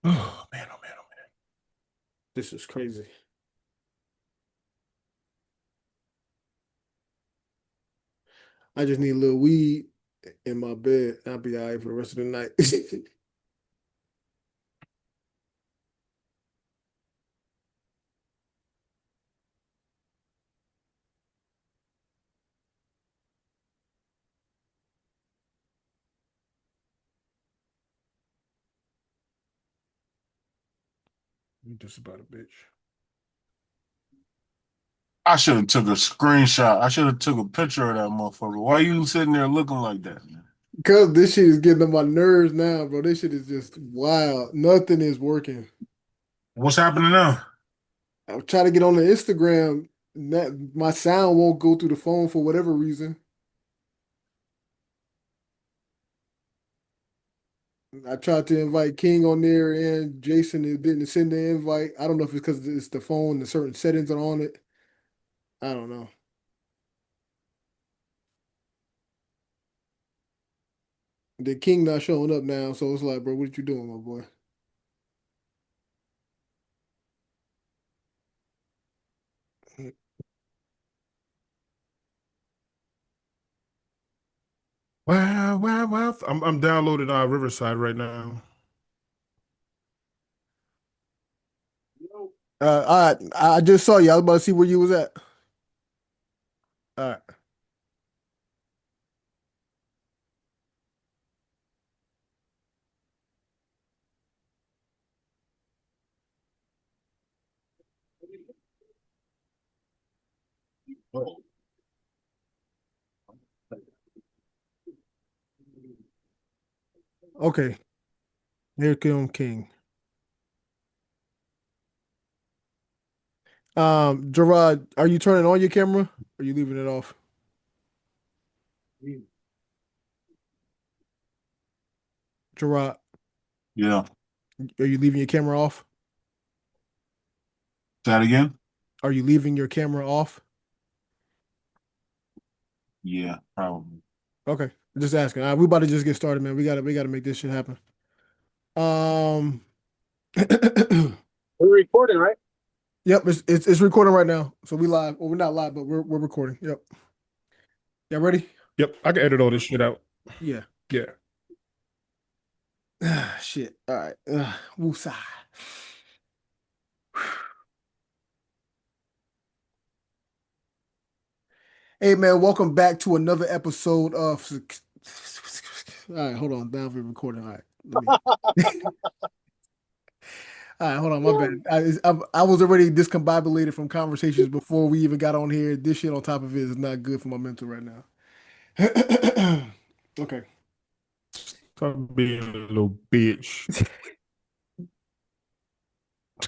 Oh man, oh man, oh man. This is crazy. I just need a little weed in my bed. I'll be all right for the rest of the night. You just about a bitch. I should have took a screenshot. I should have took a picture of that motherfucker. Why you sitting there looking like that, man? Cause this shit is getting on my nerves now, bro. This shit is just wild. Nothing is working. What's happening now? I'm trying to get on the Instagram. That my sound won't go through the phone for whatever reason. I tried to invite King on there and Jason it didn't send the invite. I don't know if it's because it's the phone and certain settings are on it. I don't know. The King not showing up now, so it's like, bro, what you doing, my boy? Wow, wow, wow. I'm downloading Riverside right now. All right, I just saw you. I was about to see where you was at. All right. Okay. Here come King. Gerard, are you turning on your camera? Or are you leaving it off? Gerard, Yeah. are you leaving your camera off? Say that again? Are you leaving your camera off? Yeah, probably. Okay. Just asking. All right, we about to just get started, man. We gotta make this shit happen. Um We're recording, right? Yep, it's recording right now. So we live. Well, we're not live, but we're recording. Yep. Y'all ready? Yep, I can edit all this shit out. Yeah. Yeah. Shit. All right. Woosah. Hey man, welcome back to another episode of. All right, hold on. Now we're recording. All right, let me. All right, hold on. My bad. I was already discombobulated from conversations before we even got on here. This shit on top of it is not good for my mental right now. Okay. Stop being a little bitch.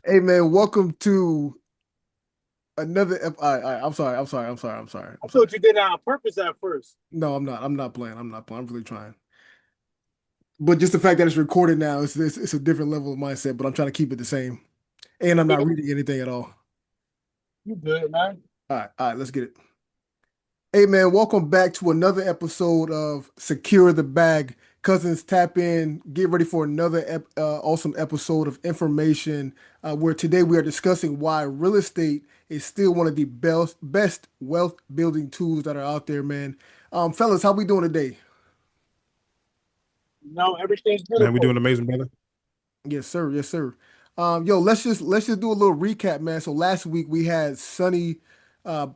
Hey man, welcome to another. All right, all right. I'm sorry. I'm sorry. I'm sorry. I'm sorry. I I'm sorry. thought you did it on purpose at first. No, I'm not. I'm not playing. I'm not playing. I'm really trying. But just the fact that it's recorded now, it's a different level of mindset. But I'm trying to keep it the same, and I'm not reading anything at all. You good, man? All right. Let's get it. Hey man, welcome back to another episode of Secure the Bag. Cousins, tap in. Get ready for another awesome episode of information. Where today we are discussing why real estate is still one of the best wealth building tools that are out there, man. Fellas, how we doing today? No, everything's Man, we beautiful. doing amazing, brother. Yes, sir. Yes, sir. Yo, let's just do a little recap, man. So last week we had Sonny per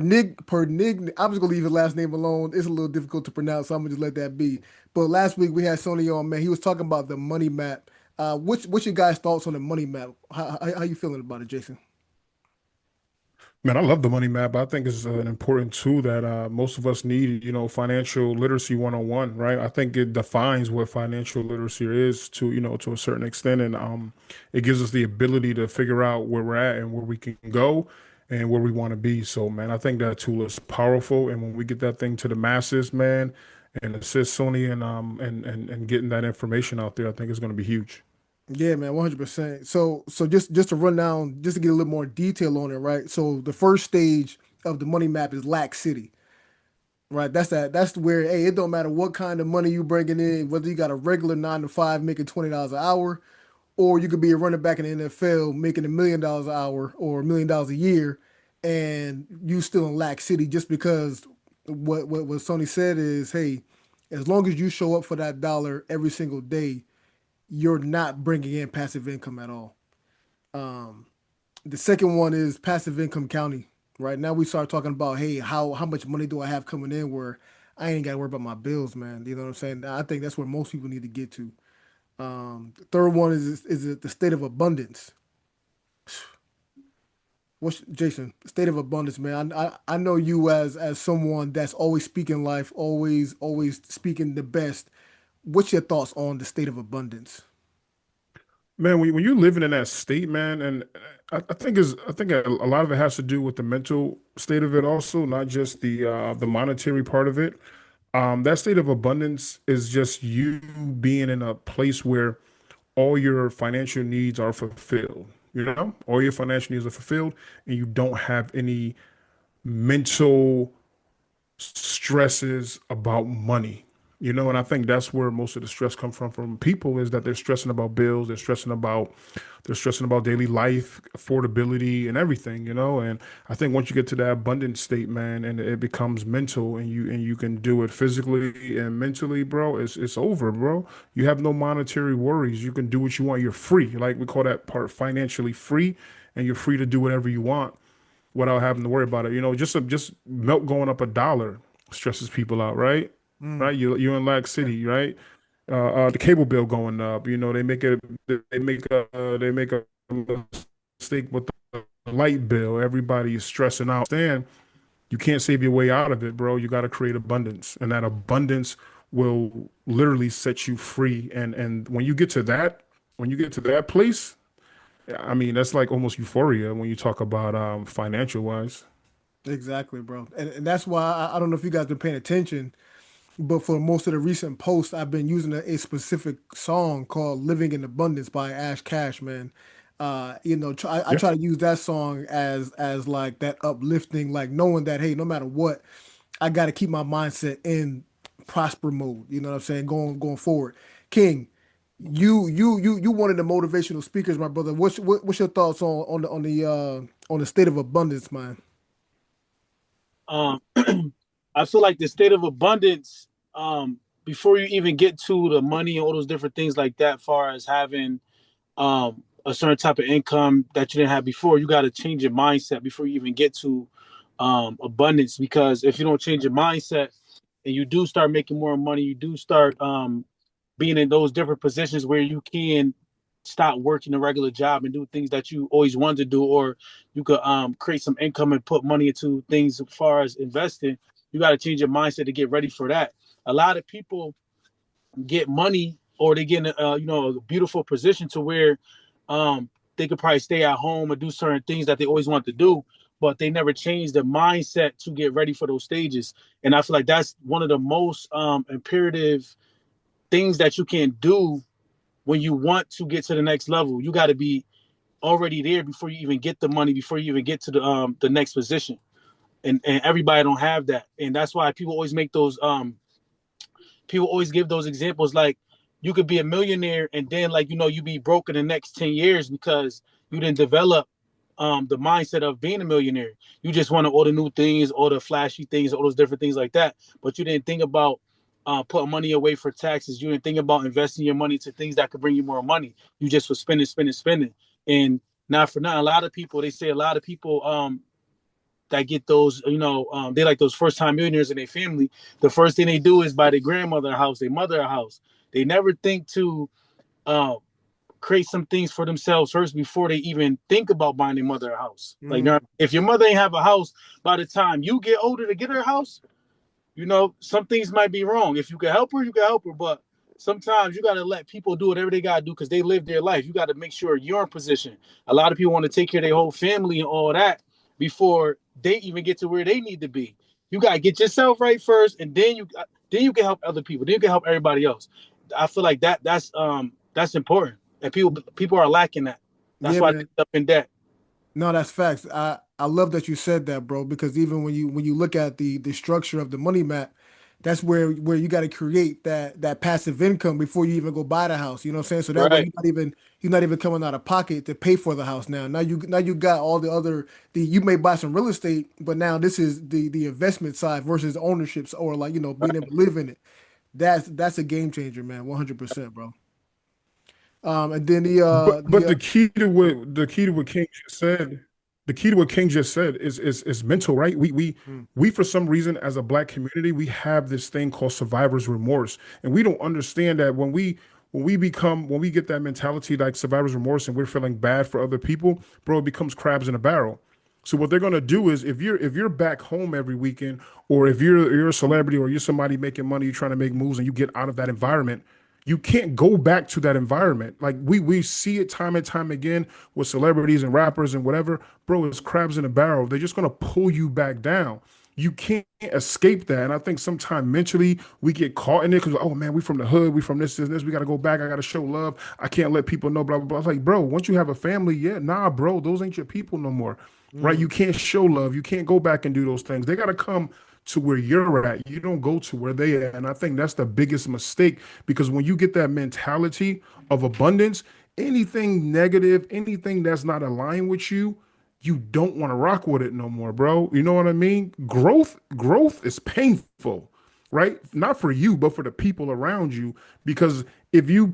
nig. I'm just gonna leave his last name alone. It's a little difficult to pronounce, so I'm gonna just let that be. But last week we had Sonny on, man. He was talking about the money map. What's your guys' thoughts on the money map? How you feeling about it, Jason? Man, I love the money map. I think it's an important tool that most of us need, financial literacy 101, right? I think it defines what financial literacy is to a certain extent. And it gives us the ability to figure out where we're at and where we can go and where we want to be. So, man, I think that tool is powerful. And when we get that thing to the masses, man, and assist Sony and getting that information out there, I think it's going to be huge. Yeah, man, 100%. So just to run down, just to get a little more detail on it, right? So the first stage of the money map is lack city. Right, that's where hey, it don't matter what kind of money you bringing in, whether you got a regular 9 to 5 making $20 an hour, or you could be a running back in the NFL making $1 million an hour or $1 million a year, and you still in lack city just because what Sony said is, hey, as long as you show up for that dollar every single day, you're not bringing in passive income at all. Um, the second one is passive income county. Right now, we start talking about, hey, how much money do I have coming in where I ain't got to worry about my bills, man. You know what I'm saying? I think that's where most people need to get to. The third one is the state of abundance. What's Jason? State of abundance, man. I know you as someone that's always speaking life, always speaking the best. What's your thoughts on the state of abundance? Man, when you're living in that state, man, and I think a lot of it has to do with the mental state of it also, not just the monetary part of it. That state of abundance is just you being in a place where all your financial needs are fulfilled. You know, all your financial needs are fulfilled, and you don't have any mental stresses about money. You know, and I think that's where most of the stress comes from people is that they're stressing about bills, they're stressing about daily life, affordability and everything, you know. And I think once you get to that abundant state, man, and it becomes mental and you can do it physically and mentally, bro, it's over, bro. You have no monetary worries. You can do what you want. You're free. Like we call that part financially free, and you're free to do whatever you want without having to worry about it. You know, just milk going up $1 stresses people out, right? Mm, Right? You're in Lag City, right? The cable bill going up. You know, they make a mistake with the light bill. Everybody is stressing out. Stand, you can't save your way out of it, bro. You got to create abundance, and that abundance will literally set you free. And when you get to that place, I mean, that's like almost euphoria when you talk about financial wise. exactly, bro. And that's why I don't know if you guys been paying attention, but for most of the recent posts, I've been using a specific song called "Living in Abundance" by Ash Cash, man. I Yeah. try to use that song as like that uplifting, like knowing that, hey, no matter what, I got to keep my mindset in prosper mode. You know what I'm saying? Going forward. King, you one of the motivational speakers, my brother. What's your thoughts on the state of abundance, man? Um, I feel like the state of abundance, before you even get to the money and all those different things like that, far as having a certain type of income that you didn't have before, you got to change your mindset before you even get to abundance. Because if you don't change your mindset and you do start making more money, you do start being in those different positions where you can stop working a regular job and do things that you always wanted to do, or you could create some income and put money into things as far as investing. You got to change your mindset to get ready for that. A lot of people get money or they get in a beautiful position to where they could probably stay at home and do certain things that they always want to do, but they never change their mindset to get ready for those stages. And I feel like that's one of the most imperative things that you can do when you want to get to the next level. You got to be already there before you even get the money, before you even get to the next position. And everybody don't have that, and that's why people always give those examples, like you could be a millionaire and then, like, you be broke in the next 10 years because you didn't develop the mindset of being a millionaire. You just wanted all the new things, all the flashy things, all those different things like that, but you didn't think about putting money away for taxes. You didn't think about investing your money to things that could bring you more money. You just was spending. And not for nothing, a lot of people, they say a lot of people that get those, they like those first time millionaires in their family. The first thing they do is buy their grandmother a house, their mother a house. They never think to uh, create some things for themselves first before they even think about buying their mother a house. Like, Mm, if your mother ain't have a house by the time you get older to get her a house, some things might be wrong. If you can help her, you can help her. But sometimes you got to let people do whatever they got to do because they live their life. You got to make sure you're in position. A lot of people want to take care of their whole family and all that before they even get to where they need to be. You got to get yourself right first, and then you can help other people. Then you can help everybody else. I feel like that's important, and people are lacking that. That's yeah, why they man. end up in debt. No, that's facts. I love that you said that, bro, because even when you look at the structure of the money map, that's where you got to create that passive income before you even go buy the house. You know what I'm saying? So that way Right. you're not even coming out of pocket to pay for the house now. Now you got all the other the you may buy some real estate, but now this is the investment side versus ownerships or like being able to live in it. That's a game changer, man. 100%, bro. And then But the key to what King just said, the key to what King just said is mental, right? Mm, We for some reason as a black community, we have this thing called survivor's remorse. And we don't understand that when we get that mentality like survivor's remorse and we're feeling bad for other people, bro, it becomes crabs in a barrel. So what they're gonna do is if you're back home every weekend, or if you're a celebrity or you're somebody making money, you're trying to make moves and you get out of that environment, you can't go back to that environment. Like we see it time and time again with celebrities and rappers and whatever, bro, it's crabs in a barrel. They're just gonna pull you back down. You can't escape that. And I think sometimes mentally we get caught in it because, oh man, we from the hood, we from this, we gotta go back. I gotta show love. I can't let people know, blah, blah, blah. It's like, bro, once you have a family, yeah, nah, bro, those ain't your people no more. Right? mm, You can't show love. You can't go back and do those things. They gotta come to where you're at. You don't go to where they at. And I think that's the biggest mistake because when you get that mentality of abundance, anything negative, anything that's not aligned with you, you don't want to rock with it no more, bro. You know what I mean? Growth is painful, right? Not for you, but for the people around you. Because if you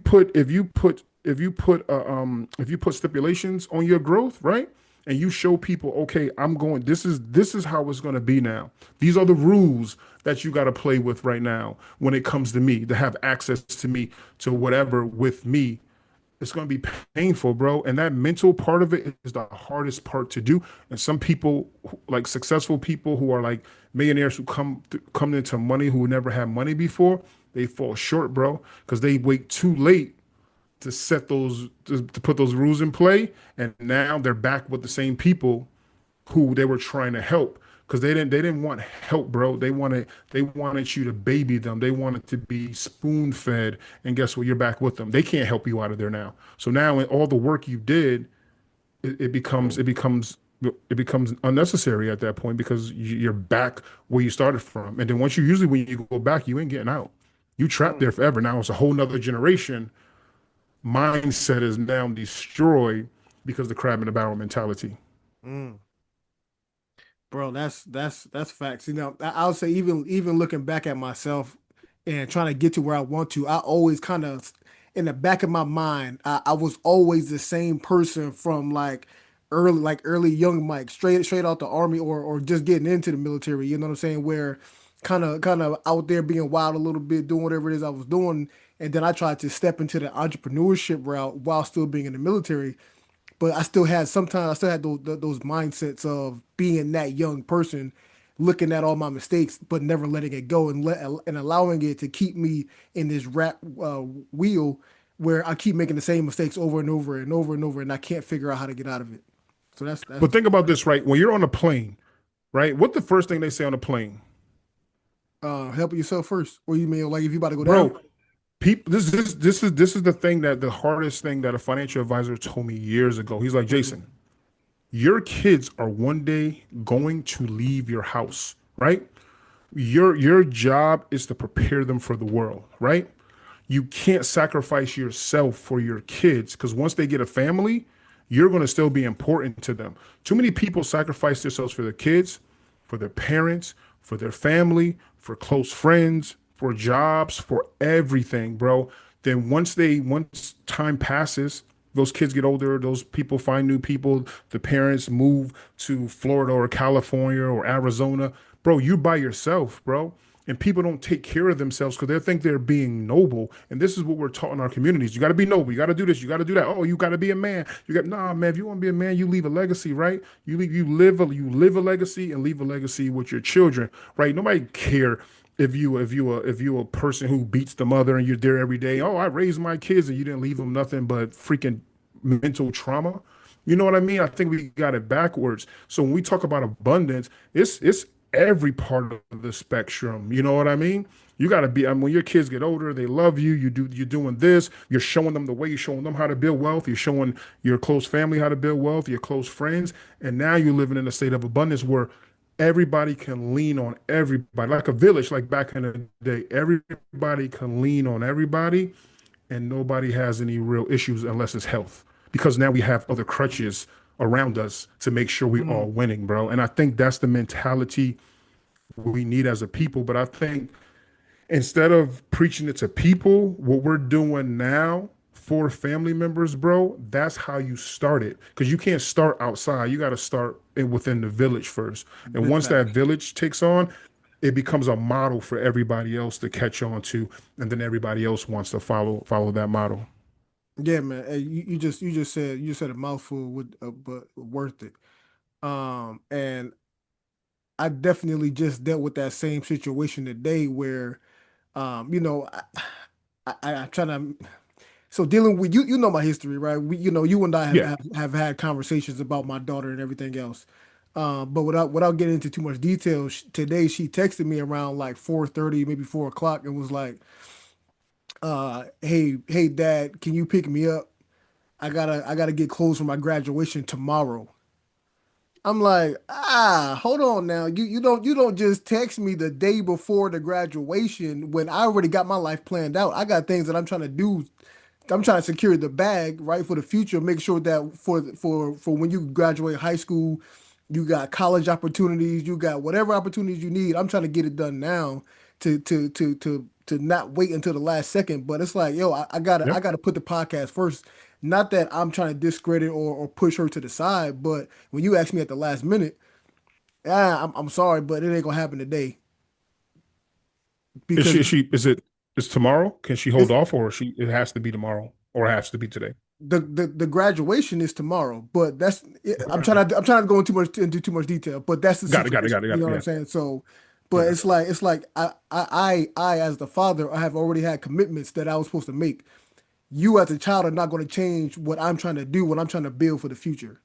put stipulations on your growth, right? And you show people, okay, this is how it's going to be now. These are the rules that you got to play with right now when it comes to me, to have access to me, to whatever with me. It's going to be painful, bro. And that mental part of it is the hardest part to do. And some people, like successful people who are like millionaires who come into money who never had money before, they fall short, bro, because they wait too late to set those to put those rules in play, and now they're back with the same people who they were trying to help because they didn't want help, bro. They wanted you to baby them. They wanted to be spoon fed, and guess what? You're back with them. They can't help you out of there now. So now, in all the work you did, it becomes unnecessary at that point because you're back where you started from. And then usually when you go back, you ain't getting out. You trapped mm, there forever. Now it's a whole nother generation mindset is now destroyed because the crab in the barrel mentality. mm. Bro, that's facts. I would say even looking back at myself and trying to get to where I want to, I always kind of in the back of my mind, I was always the same person from like early young Mike, straight out the army or just getting into the military. You know what I'm saying? Where kind of out there being wild a little bit, doing whatever it is I was doing, and then I tried to step into the entrepreneurship route while still being in the military. But I still had those mindsets of being that young person, looking at all my mistakes, but never letting it go and allowing it to keep me in this rat wheel where I keep making the same mistakes over and over and over and over, and I can't figure out how to get out of it. So that's But think about this, right? When you're on a plane, right? What the first thing they say on a plane, help yourself first. Or you mean like if you about to go down? bro? People, this is the thing that the hardest thing that a financial advisor told me years ago. He's like, Mm, Jason, your kids are one day going to leave your house, right? Your job is to prepare them for the world, right? You can't sacrifice yourself for your kids because once they get a family, you're going to still be important to them. Too many people sacrifice themselves for their kids, for their parents, for their family, for close friends, for jobs, for everything, bro. Then once time passes, those kids get older, those people find new people, the parents move to Florida or California or Arizona. Bro, you by yourself, bro. And people don't take care of themselves because they think they're being noble. And this is what we're taught in our communities. You got to be noble. You got to do this. You got to do that. Oh, you got to be a man. Nah, man. If you want to be a man, you leave a legacy, right? You live a legacy and leave a legacy with your children, right? Nobody care if you a person who beats the mother and you're there every day. Oh, I raised my kids and you didn't leave them nothing but freaking mental trauma. You know what I mean? I think we got it backwards. So when we talk about abundance, it's every part of the spectrum. You know what I mean? You got to be. I mean, when your kids get older, they love you. You're doing this. You're showing them the way. You're showing them how to build wealth. You're showing your close family how to build wealth. Your close friends, and now you're living in a state of abundance where everybody can lean on everybody, like a village, like back in the day. Everybody can lean on everybody, and nobody has any real issues unless it's health. Because now we have other crutches around us to make sure we Mm. all winning, bro. And I think that's the mentality we need as a people. But I think instead of preaching it to people, what we're doing now for family members, bro, that's how you start it. Because you can't start outside. You got to start within the village first. And Big once that facts. village takes on, it becomes a model for everybody else to catch on to, and then everybody else wants to follow that model. Yeah, man. Hey, you just said a mouthful with but worth it. And I definitely just dealt with that same situation today where I'm trying to. So dealing with you, you know my history, right? You and I have, Yeah, have had conversations about my daughter and everything else. But without getting into too much detail, today she texted me around like 4:30, maybe 4 o'clock, and was like, hey, Dad, can you pick me up? I gotta get clothes for my graduation tomorrow. I'm like, hold on now. You don't just text me the day before the graduation when I already got my life planned out. I got things that I'm trying to do. I'm trying to secure the bag, right, for the future. Make sure that for when you graduate high school, you got college opportunities, you got whatever opportunities you need. I'm trying to get it done now to not wait until the last second. But it's like, yo, I gotta yeah. I gotta put the podcast first. Not that I'm trying to discredit or push her to the side, but when you ask me at the last minute, I'm sorry, but it ain't gonna happen today Is because she? Is she? Is tomorrow? Can she hold it's off, or she? It has to be tomorrow, or it has to be today. the graduation is tomorrow, but Okay, okay. I'm trying to go into too much detail, but that's the Got it. Got it. situation. Got it. You Got know it. what I'm Yeah. saying? So, but Yeah. it's like I as the father, I have already had commitments that I was supposed to make. You as a child are not going to change what I'm trying to do, what I'm trying to build for the future.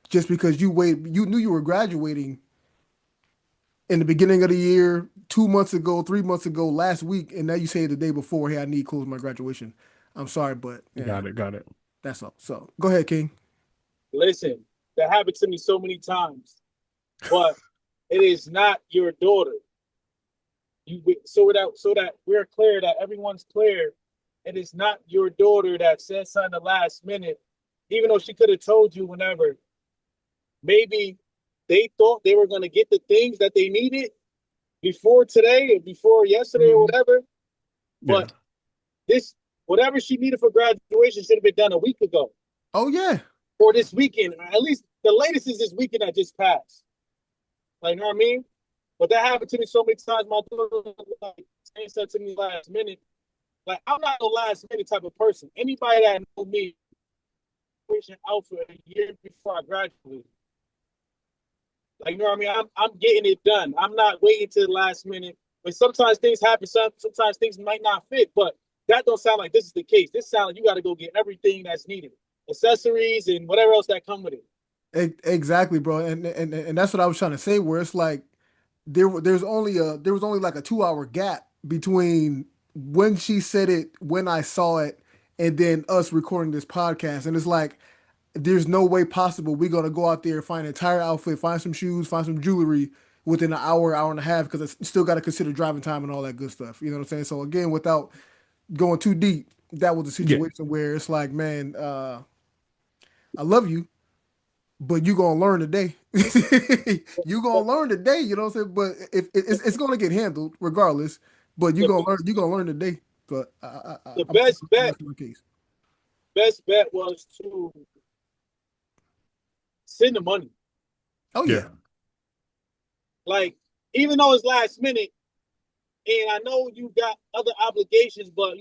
Just because you knew you were graduating in the beginning of the year, 2 months ago, 3 months ago, last week, and now you say the day before, hey, I need clothes for my graduation. I'm sorry, but yeah, Got it. Got it. that's all. So go ahead, King. Listen, that happened to me so many times, but it is not your daughter. So that we're clear, that everyone's clear. It is not your daughter that said something the last minute, even though she could have told you whenever. Maybe they thought they were going to get the things that they needed before today or before yesterday or Mhm. whatever. Yeah. But this, whatever she needed for graduation, should have been done a week ago Oh yeah. or this weekend. At least the latest is this weekend that just passed. Like, you know what I mean? But that happened to me so many times. My daughter like saying stuff to me last minute. Like, I'm not a last minute type of person. Anybody that know me, graduation out for a year before I graduate. Like, you know what I mean? I'm getting it done. I'm not waiting to the last minute. But sometimes things happen. Sometimes things might not fit. But that don't sound like this is the case. This sounds like you got to go get everything that's needed, accessories and whatever else that come with it. Exactly, bro. And that's what I was trying to say. Where it's like there was only like a 2 hour gap between when she said it, when I saw it, and then us recording this podcast. And it's like there's no way possible we're gonna go out there, find an entire outfit, find some shoes, find some jewelry within an hour, hour and a half, because I still got to consider driving time and all that good stuff. You know what I'm saying? So again, without going too deep, that was a Yeah. situation where it's like, man, I love you, but you gonna learn today. You gonna But learn today. You know what I'm saying? But if it's gonna get handled regardless, but you the gonna learn. You gonna learn today. But the I'm best bet, that's my case. best bet was to send the money. Oh Yeah. yeah, Like, even though it's last minute, and I know you got other obligations, but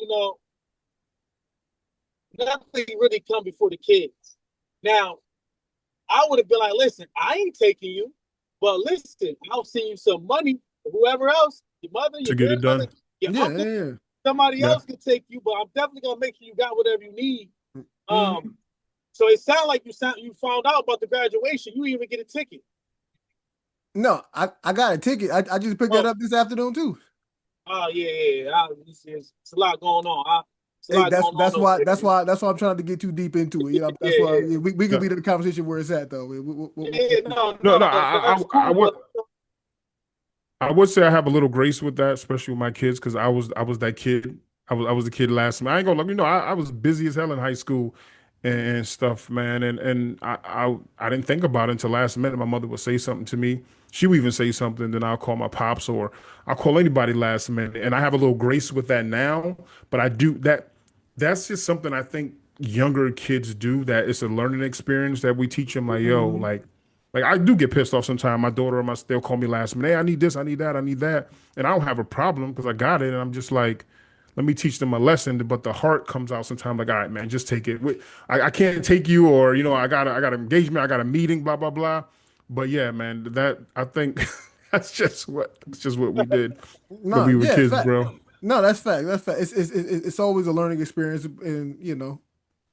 nothing really come before the kids. Now, I would have been like, listen, I ain't taking you, but listen, I'll send you some money. Whoever else, your mother, To your get it grandmother, done. your yeah, uncle, yeah. somebody Yeah. else can take you, but I'm definitely gonna make sure you got whatever you need. Mhm. So it sounded like you found out about the graduation. You even get a ticket. No, I got a ticket. I just picked that Oh, up this afternoon too. oh yeah, yeah. It's a lot going on. It's a Hey, lot that's going on that's over why there. that's why that's why I'm trying to get too deep into it. You know, that's Yeah, why yeah, we can Yeah. leave the conversation where it's at though. yeah. No, No, no. no. That's I cool. would. But I would say I have a little grace with that, especially with my kids, because I was that kid. I was the kid last time. I ain't gonna, I was busy as hell in high school and stuff, man. And I didn't think about it until last minute. My mother would say something to me. She would even say something, then I'll call my pops or I'll call anybody last minute. And I have a little grace with that now, but I do that. That's just something I think younger kids do. That it's a learning experience that we teach them. Like, yo, Hmm. like I do get pissed off sometimes. My daughter or my they'll call me last minute. Hey, I need this, I need that, I need that, and I don't have a problem because I got it. And I'm just like, let me teach them a lesson. But the heart comes out sometimes. Like, all right, man, just take it. I can't take you, or I got an engagement, I got a meeting, blah blah blah. But yeah, man, that I think that's just what we did when No, we were yeah, kids, fact. bro. No, that's fact. That's fact. It's always a learning experience, and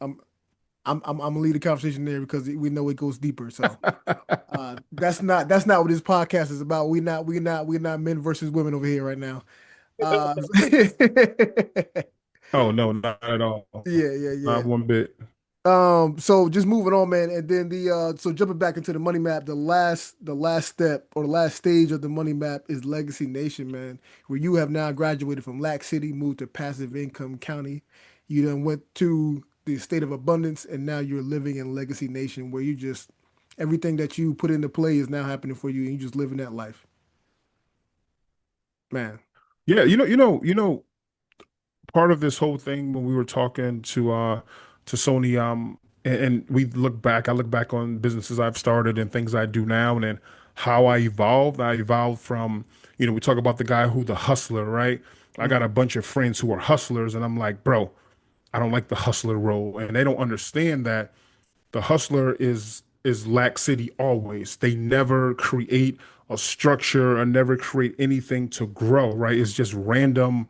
I'm I'm gonna lead the conversation there because we know it goes deeper. So that's not what this podcast is about. We're not men versus women over here right now. Yeah, Oh no, not at all, yeah, yeah. not one bit. So just moving on, man, and then so jumping back into the money map, the last step or the last stage of the money map is Legacy Nation, man, where you have now graduated from Lac City, moved to passive income county. You then went to the state of abundance, and now you're living in Legacy Nation, where you just everything that you put into play is now happening for you, and you just living that life, man. Yeah, part of this whole thing when we were talking to Sony, and we look back, I look back on businesses I've started and things I do now, and then how I evolved. I evolved from, we talk about the guy who the hustler, right? I got a Mm, bunch of friends who are hustlers, and I'm like, bro, I don't like the hustler role, and they don't understand that the hustler is lack city always. They never create a structure or never create anything to grow, right? It's just random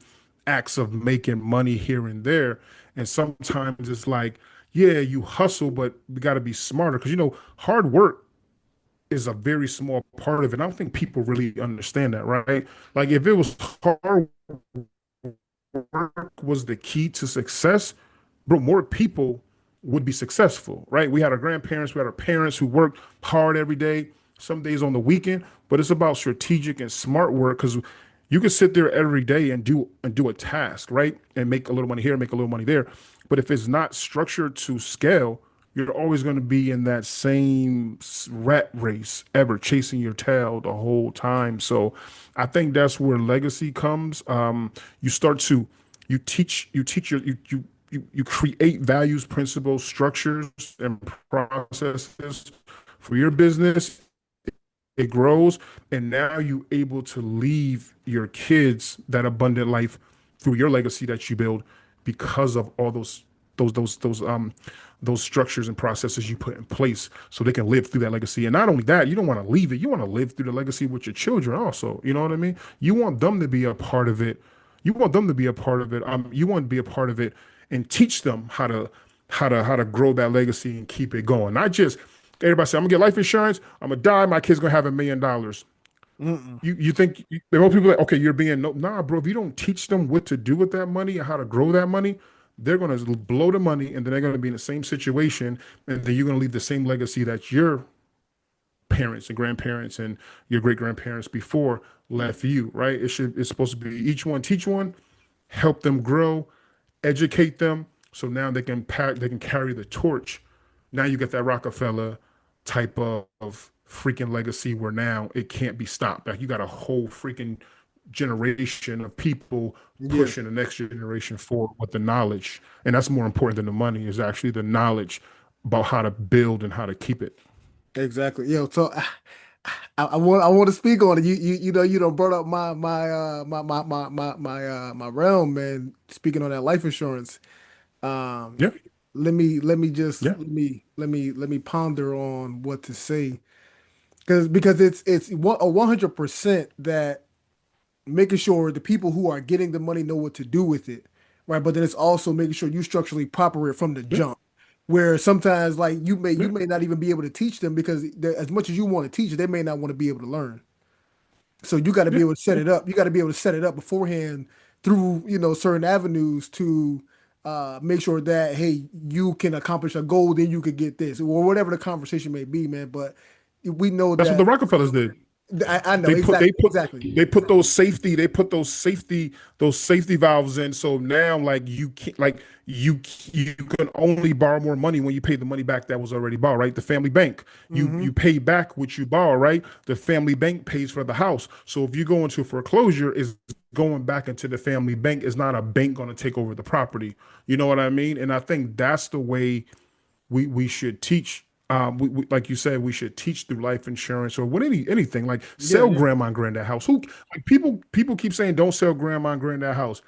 acts of making money here and there. And sometimes it's like, yeah, you hustle, but we got to be smarter because hard work is a very small part of it. I don't think people really understand that, right? Like if it was hard work was the key to success, bro, more people would be successful, right? We had our grandparents, we had our parents who worked hard every day, some days on the weekend, but it's about strategic and smart work because you can sit there every day and do a task, right? And make a little money here, make a little money there. But if it's not structured to scale, you're always going to be in that same rat race, ever chasing your tail the whole time. So I think that's where legacy comes. You start to you teach you create values, principles, structures, and processes for your business. It grows, and now you're able to leave your kids that abundant life through your legacy that you build because of all those those those um those structures and processes you put in place so they can live through that legacy. And not only that, you don't want to leave it, you want to live through the legacy with your children also. You know what I mean? You want them to be a part of it. You want them to be a part of it. You want to be a part of it and teach them how to grow that legacy and keep it going. Not just everybody say, I'm gonna get life insurance, I'm gonna die, my kid's gonna have $1 million. mm-mm. You think most people are like, okay, you're being no, nah, bro. If you don't teach them what to do with that money and how to grow that money, they're gonna blow the money, and then they're gonna be in the same situation, and then you're gonna leave the same legacy that your parents and grandparents and your great grandparents before left you. Right? It's supposed to be each one teach one, help them grow, educate them, so now they can carry the torch. Now you get that Rockefeller type of freaking legacy where now it can't be stopped. Like you got a whole freaking generation of people Yeah, pushing the next generation forward with the knowledge. And that's more important than the money is actually the knowledge about how to build and how to keep it. exactly. So I want to speak on it. You don't brought up my realm, man. Speaking on that life insurance. Um, Yeah. let me ponder on what to say because it's 100% that making sure the people who are getting the money know what to do with it, right? But then it's also making sure you structurally proper it from the Yeah. jump. Where sometimes like you may Yeah. you may not even be able to teach them because as much as you want to teach, they may not want to be able to learn. So you got to be Yeah. able to set Yeah. it up. You got to be able to set it up beforehand through certain avenues to make sure that hey you can accomplish a goal, then you could get this or whatever the conversation may be, man. But we know That's what the that Rockefellers did. I know They put they exactly, put exactly. those safety valves in. So now like you can't like you can only borrow more money when you pay the money back that was already borrowed, right? The family bank. You Hmm. pay back what you borrow, right? The family bank pays for the house. So if you go into foreclosure, is going back into the family bank. Is not a bank going to take over the property. You know what I mean? And I think that's the way we should teach. Like you said, we should teach through life insurance or what anything like Yeah, sell yeah, grandma and granddad house. Who like people keep saying don't sell grandma and granddad house.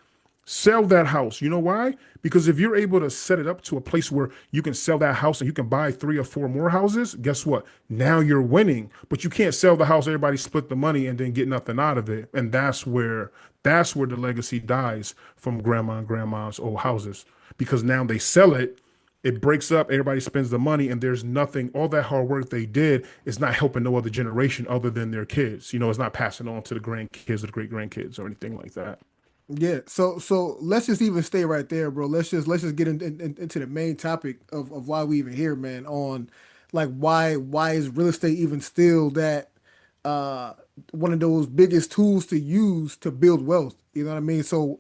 Sell that house. You know why? Because if you're able to set it up to a place where you can sell that house and you can buy three or four more houses, guess what? Now you're winning. But you can't sell the house, everybody split the money and then get nothing out of it. And that's where the legacy dies from grandma and grandma's old houses. Because now they sell it, it breaks up, everybody spends the money, and there's nothing, all that hard work they did is not helping no other generation other than their kids. It's not passing on to the grandkids or the great grandkids or anything like that. yeah. So let's just even stay right there, bro. Let's just get into the main topic of why we even here, man. On like why is real estate even still that uh one of those biggest tools to use to build wealth? You know what I mean? So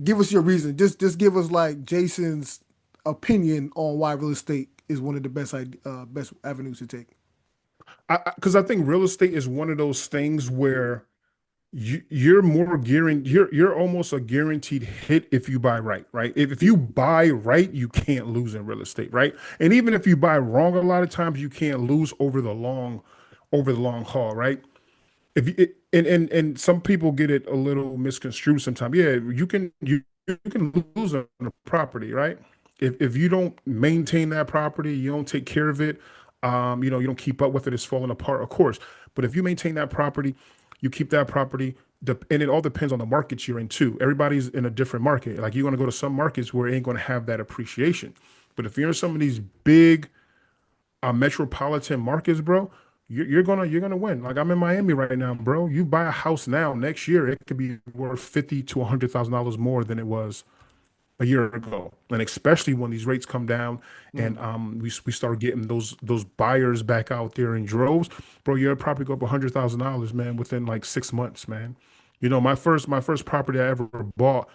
give us your reason. Just give us like Jason's opinion on why real estate is one of the best avenues to take. Because I think real estate is one of those things where you're more guaranteed, you're almost a guaranteed hit if you buy right, right? If you buy right, you can't lose in real estate, right? And even if you buy wrong, a lot of times you can't lose over the long haul, right? If you, it, and some people get it a little misconstrued sometimes. Yeah, you can lose on a property, right? If you don't maintain that property, you don't take care of it, you don't keep up with it, it's falling apart, of course. But if you maintain that property, you keep that property, and it all depends on the markets you're in too. Everybody's in a different market. Like you're gonna go to some markets where it ain't gonna have that appreciation. But if you're in some of these big metropolitan markets, bro, you're gonna win. Like I'm in Miami right now, bro. You buy a house now, next year it could be worth 50 to $100,000 more than it was a year ago. And especially when these rates come down and Mm. we start getting those buyers back out there in droves, bro, you'll probably go up $100,000, man, within like 6 months, man. My first property I ever bought,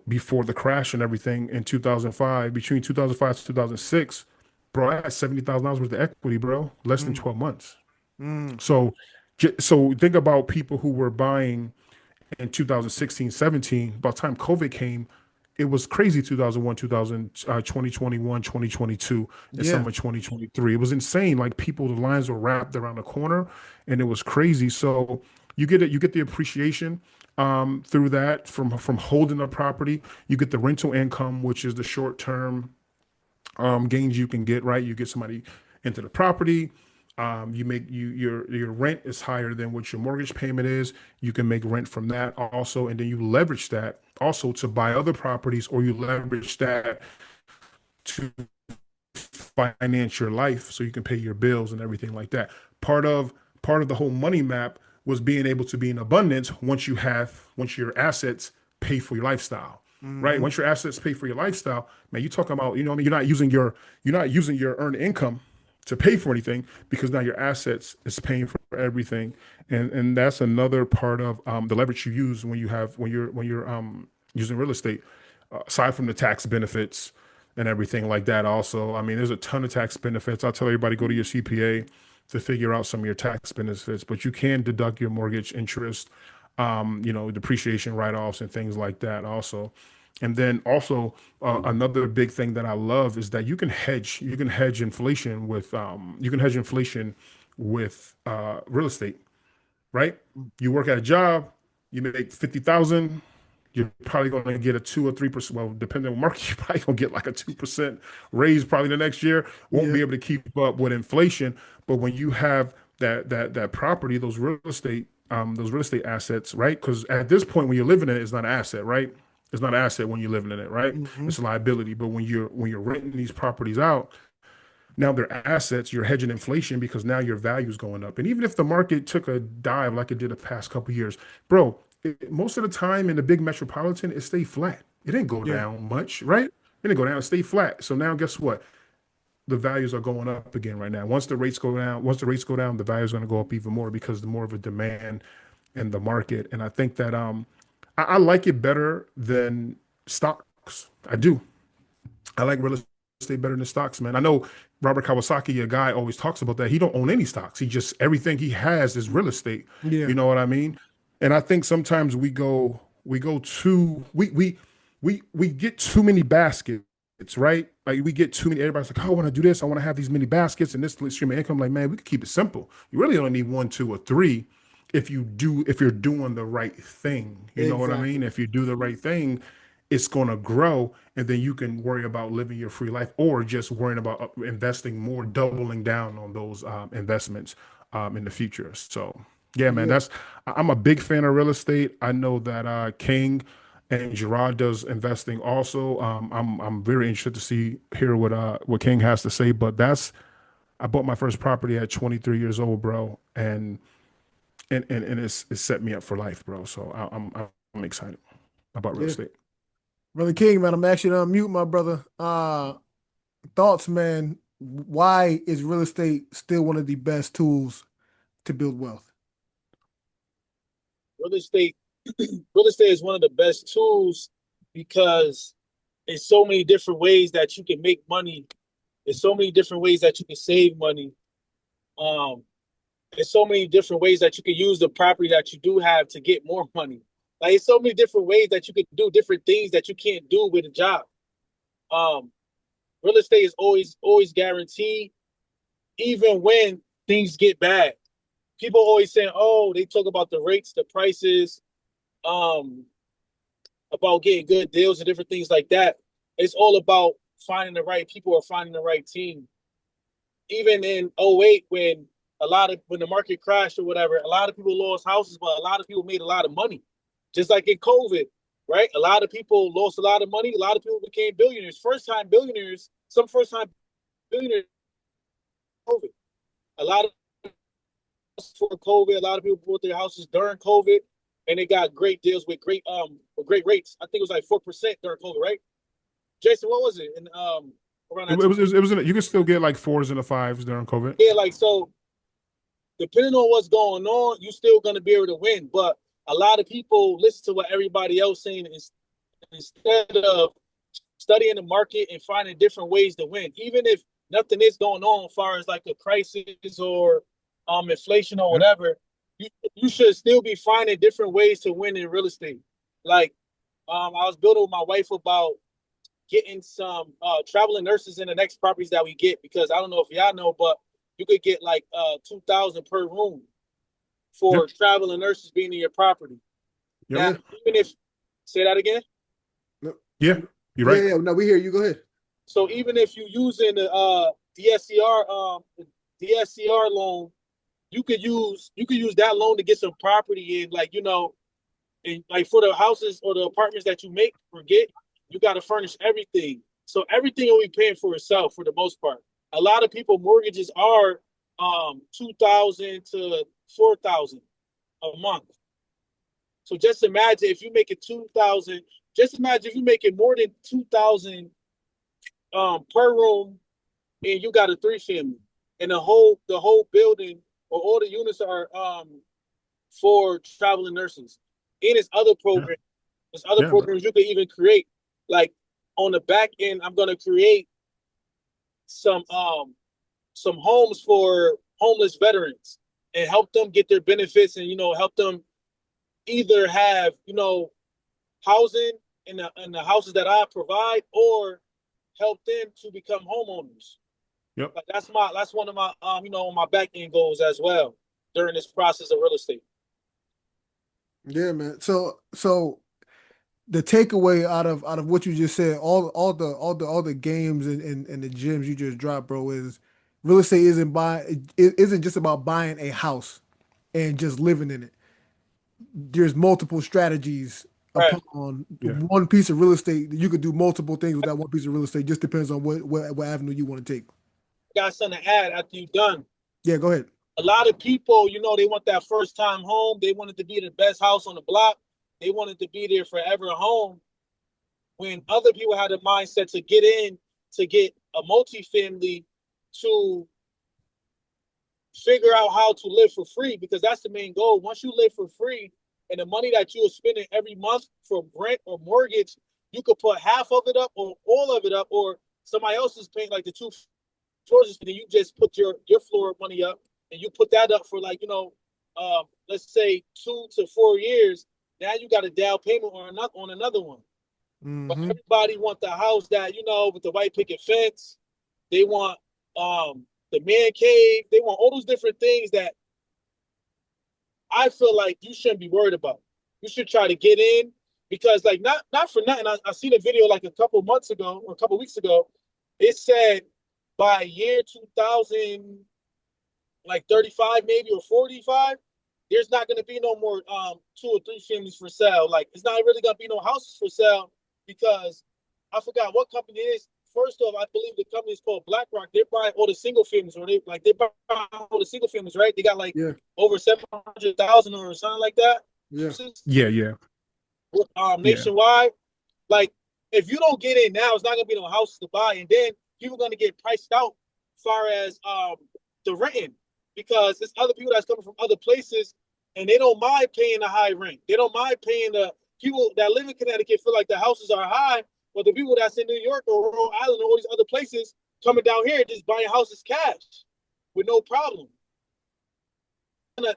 before the crash and everything in 2005, between 2005 to 2006, bro, I had $70,000 worth of equity, bro, less than Mm. 12 months. Mm. So, so think about people who were buying in 2016, 17, by the time COVID came, it was crazy 2001, 2000, 2021, 2022, and Yeah. some of 2023. It was insane. Like people, the lines were wrapped around the corner and it was crazy. So you get it, you get the appreciation through that from holding the property. You get the rental income, which is the short term gains you can get, right? You get somebody into the property. You make your rent is higher than what your mortgage payment is. You can make rent from that also, and then you leverage that also to buy other properties, or you leverage that to finance your life so you can pay your bills and everything like that. Part of part of the whole money map was being able to be in abundance once your assets pay for your lifestyle. Right? Hmm. Once your assets pay for your lifestyle, man, you talking about, what I mean, you're not using your earned income to pay for anything because now your assets is paying for everything. And that's another part of the leverage you use when you're using real estate, aside from the tax benefits and everything like that. Also, I mean, there's a ton of tax benefits. I'll tell everybody, go to your CPA to figure out some of your tax benefits, but you can deduct your mortgage interest, depreciation write-offs and things like that also. And then also another big thing that I love is that you can hedge inflation with real estate, right? You work at a job, you make 50,000, you're probably going to get a 2 or 3%. Well, depending on market, you're probably going to get like a 2% raise probably the next year. Won't Yeah. be able to keep up with inflation. But when you have that property, those real estate assets, right? Because at this point, when you're living in it, it's not an asset, right? It's not an asset when you're living in it, right? Hmm. It's a liability. But when you're renting these properties out, now they're assets, you're hedging inflation because now your value is going up. And even if the market took a dive like it did the past couple of years, bro, most of the time in the big metropolitan, it stayed flat. It didn't go Yeah. down much, right? It didn't go down, it stayed flat. So now guess what? the values are going up again right now. Once the rates go down, the value is going to go up even more because the more of a demand in the market. And I think that I like it better than stocks. I do. I like real estate better than stocks, man. I know Robert Kawasaki, a guy, always talks about that. He don't own any stocks. He just everything he has is real estate. Yeah, You know what I mean? And I think sometimes we get too many baskets, right? Like we get too many. Everybody's like, oh, I want to do this. I want to have these many baskets and this stream of income. Like, man, we could keep it simple. You really only need one, two, or three if you're doing the right thing. You know what I mean? exactly. If you do the right thing, it's going to grow, and then you can worry about living your free life or just worrying about investing more, doubling down on those investments in the future. So yeah, man, Yeah. I'm a big fan of real estate. I know that King and Gerard does investing also. I'm very interested to hear what King has to say. But I bought my first property at 23 years old, bro, and it's set me up for life, bro. So I'm excited about real Yeah. estate. Brother King, man, I'm actually unmute, my brother. Thoughts, man. Why is real estate still one of the best tools to build wealth? Real estate, real estate is one of the best tools because there's so many different ways that you can make money. There's so many different ways that you can save money. Um, there's so many different ways that you can use the property that you do have to get more money. Like, there's so many different ways that you can do different things that you can't do with a job. Um, Real estate is always guaranteed, even when things get bad. People always saying, "Oh, they talk about the rates, the prices, um, about getting good deals and different things like that." It's all about finding the right people or finding the right team. Even in '08, when the market crashed or whatever, a lot of people lost houses, but a lot of people made a lot of money. Just like in COVID, right? A lot of people lost a lot of money. A lot of people became billionaires, first time billionaires. Some first time billionaires. COVID. A lot of for COVID, a lot of people bought their houses during COVID, and they got great deals with great rates. I think it was like 4% during COVID, right? Jason, what was it? And around It, that it time, was it was you could still get like fours and a fives during COVID. yeah, like so. Depending on what's going on, you're still going to be able to win. But a lot of people listen to what everybody else saying instead of studying the market and finding different ways to win. Even if nothing is going on as far as like a crisis or inflation or Yeah, whatever, you should still be finding different ways to win in real estate. Like I was building with my wife about getting some traveling nurses in the next properties that we get, because I don't know if y'all know, but you could get like 2,000 per room yeah, for traveling nurses being in your property. yep, Now, Yeah. even if say that again. No. yeah. You're Yeah, right. yeah. No, we hear you. Go ahead. So even if you using the DSCR loan, you could use that loan to get some property in, like and like for the houses or the apartments that you make or get, you got to furnish everything. So everything will be paying for itself for the most part. A lot of people mortgages are 2,000 to 4,000 a month. So just imagine if you make it 2,000. Just imagine if you make it more than 2,000 per room, and you got a three family, and the whole building or all the units are for traveling nurses. And Yeah, there's other yeah, bro. programs you can even create. Like on the back end, I'm gonna create some um some homes for homeless veterans and help them get their benefits, and help them either have housing in the houses that I provide, or help them to become homeowners. Yep. Like that's one of my my back end goals as well during this process of real estate. Yeah, man. So the takeaway out of what you just said, all the games and the gems you just dropped, bro, is real estate isn't just about buying a house and just living in it. There's multiple strategies Right. upon Yeah. one piece of real estate. You could do multiple things with that one piece of real estate. Just depends on what avenue you want to take. Got something to add after you're done. Yeah, go ahead. A lot of people, they want that first time home. They want it to be the best house on the block. They want it to be their forever home. When other people had the mindset to get a multifamily to figure out how to live for free, because that's the main goal. Once you live for free, and the money that you are spending every month for rent or mortgage, you could put half of it up or all of it up, or somebody else is paying like the two floors, and then you just put your floor money up, and you put that up for like, let's say 2 to 4 years. Now you got a down payment on another one. But Mm-hmm. everybody want the house that, with the white picket fence. They want the man cave. They want all those different things that I feel like you shouldn't be worried about. You should try to get in, because like not for nothing. I seen a video like a couple months ago or a couple weeks ago. It said by year 2000, like 35 maybe or 45, there's not going to be no more 2 or 3 families for sale. Like, it's not really going to be no houses for sale, because I forgot what company it is. First off, I believe the company is called BlackRock. They're buying all the single families, or they buy all the single families, right? They got like Yeah. over 700,000 or something like that. Yeah. Yeah, yeah, yeah. Nationwide. Like, if you don't get in now, it's not gonna be no houses to buy, and then people are gonna get priced out as far as the renting, because there's other people that's coming from other places, and they don't mind paying a high rent. They don't mind paying. The people that live in Connecticut feel like the houses are high, but the people that's in New York or Rhode Island or all these other places coming down here just buying houses cash with no problem.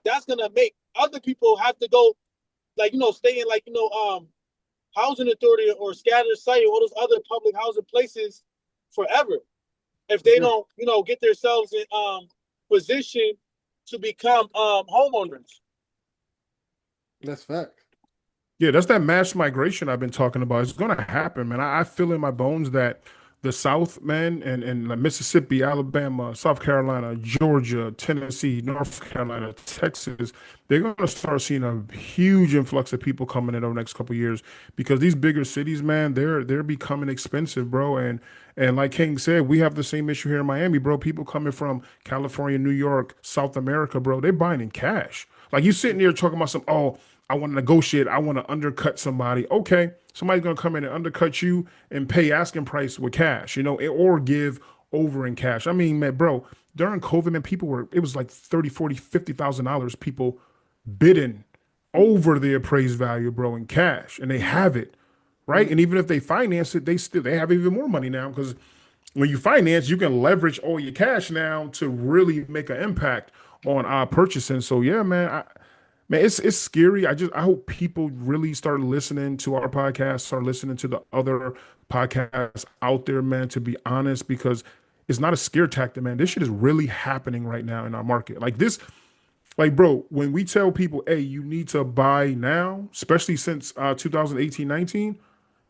That's gonna make other people have to go, like, stay in, like, housing authority or scattered site or all those other public housing places forever, if they Yeah. don't, get themselves in position to become homeowners. That's fact. Yeah, that's that mass migration I've been talking about. It's gonna happen, man. I feel in my bones that the South, man, and like Mississippi, Alabama, South Carolina, Georgia, Tennessee, North Carolina, Texas, they're gonna start seeing a huge influx of people coming in over the next couple of years, because these bigger cities, man, they're becoming expensive, bro. And like King said, we have the same issue here in Miami, bro. People coming from California, New York, South America, bro, they're buying in cash. Like you sitting there talking about some, oh, I want to negotiate. I want to undercut somebody. Okay, somebody's gonna come in and undercut you and pay asking price with cash, or give over in cash. I mean, man, bro, during COVID, man, it was like 30, 40, $50,000 people bidding over the appraised value, bro, in cash, and they have it, right? And even if they finance it, they have even more money now, because when you finance, you can leverage all your cash now to really make an impact on purchasing. So yeah, man, it's scary. I hope people really start listening to our podcast, start listening to the other podcasts out there, man, to be honest, because it's not a scare tactic, man. This shit is really happening right now in our market. Like this, like, bro, when we tell people, hey, you need to buy now, especially since 2018, 19,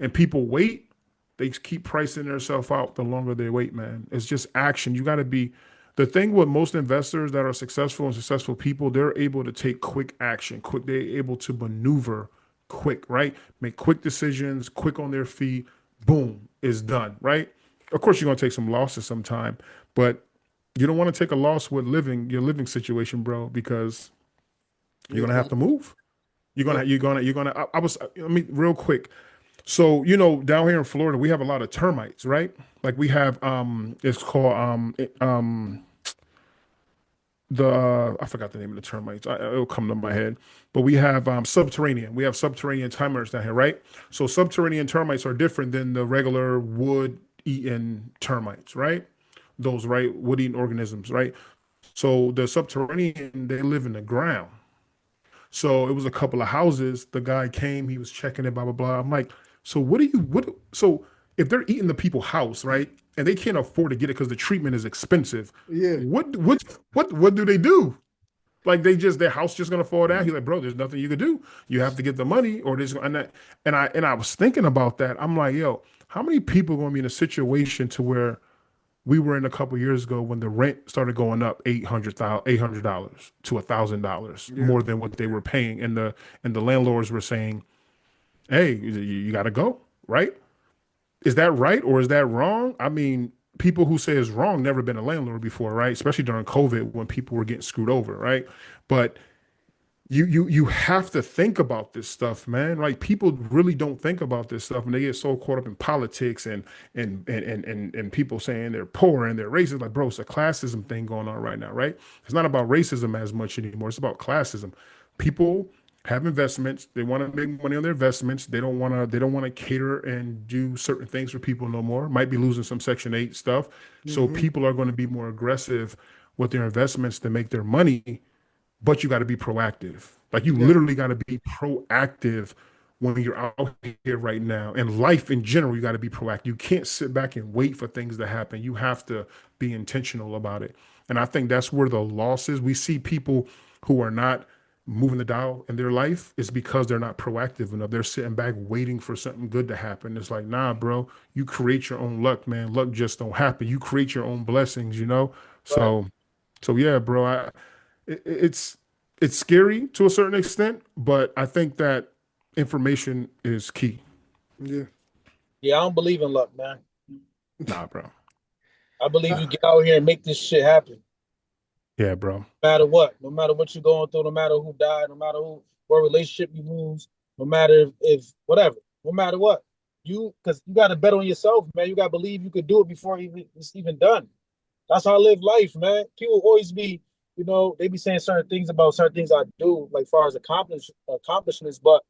and people wait, they keep pricing themselves out the longer they wait, man. It's just action. You got to be the thing with most investors that are successful and successful people, they're able to take quick action, they're able to maneuver quick, right? Make quick decisions, quick on their feet, boom, is done, right? Of course, you're gonna take some losses sometime, but you don't want to take a loss with your living situation, bro, because you're Yeah. gonna have to move. Yeah. I was, I mean, real quick. So, down here in Florida, we have a lot of termites, right? Like we have, it's called, I forgot the name of the termites. It'll come to my head, but we have subterranean. We have subterranean termites down here, right? So subterranean termites are different than the regular wood eating termites, right? Those, right, wood eating organisms, right? So the subterranean, they live in the ground. So it was a couple of houses. The guy came, he was checking it, blah blah blah. I'm like, so what do you what? So if they're eating the people's house, right, and they can't afford to get it because the treatment is expensive, Yeah. what do they do? Like their house just gonna fall down. He's like, bro, there's nothing you could do. You have to get the money, or this and I was thinking about that. I'm like, yo, how many people are gonna be in a situation to where we were in a couple years ago when the rent started going up $800 to $1,000 Yeah. more than what they were paying, and the landlords were saying, "Hey, you got to go." Right? Is that right or is that wrong? I mean, people who say it's wrong never been a landlord before, right? Especially during COVID when people were getting screwed over, right? But you have to think about this stuff, man. Like people really don't think about this stuff, and they get so caught up in politics and people saying they're poor and they're racist. Like, bro, it's a classism thing going on right now, right? It's not about racism as much anymore. It's about classism. People have investments. They want to make money on their investments. They don't want to cater and do certain things for people no more. Might be losing some Section 8 stuff. So Hmm. people are going to be more aggressive with their investments to make their money, but you got to be proactive. Like you Yeah. literally got to be proactive when you're out here right now. And life in general, you got to be proactive. You can't sit back and wait for things to happen. You have to be intentional about it. And I think that's where the loss is. We see people who are not moving the dial in their life is because they're not proactive enough. They're sitting back waiting for something good to happen. It's like, nah, bro, you create your own luck, man. Luck just don't happen. You create your own blessings, you know? Right. So yeah, bro, it's it's scary to a certain extent, but I think that information is key. Yeah. Yeah, I don't believe in luck, man. Nah, bro. I believe you Uh, get out here and make this shit happen. Yeah, bro. No matter what, no matter what you're going through, no matter who died, no matter who what relationship you lose, no matter if whatever, no matter what, because you got to bet on yourself, man. You got to believe you could do it before it's even done. That's how I live life, man. People always be, they be saying certain things about certain things I do, like far as accomplishments, but